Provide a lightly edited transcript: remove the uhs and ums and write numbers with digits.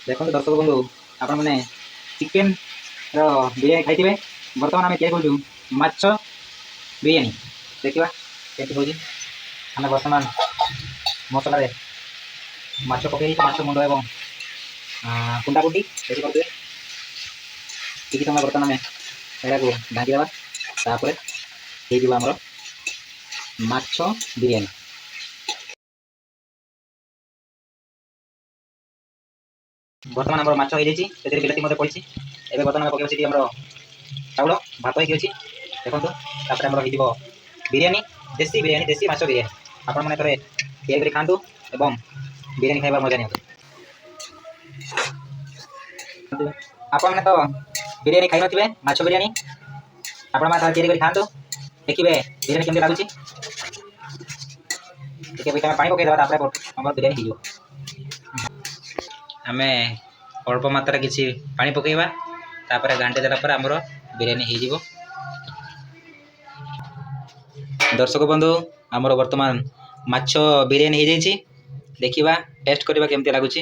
देखो दर्शक बंधु आपण मैंने चिकेन बिरयानी खाई बर्तमान आम क्या करूँ माछ बिरयानी देखा कैसे हो आम बर्तमान मसला माछ पकई माछ मुंड एवं कुंडा कुंडी देखिए किसी समय बर्तमान आम यहाँ को ढाँकी देवा आमर माछ बिरयानी बर्तमान आम माछ हो जाए बिलाती पड़ी एवं बर्तमान पकड़ सी आम चाउल भात हो देखो तापर आमर हो बिरयानी देसी माछ बिरयानी आपण मैंने थे तैयारी खातु एवं बिरयानी खाइबार मजा नि आपण मैंने तो बिरयानी खाई नथिबे माछ बिरयानी आपण मैंने तैयारी खातु देखिए बिरयानी केमती लगुच देखिए पानी पकईदेवा आम बिरयानी हो आम अल्प मात्रा किसी पानी पकईवा तापर घाटी देला आमर बिरयानी हो दर्शक बंधु आमर वर्तमान माछ बिरयानी हो देखा टेस्ट करवा केमती लगुच।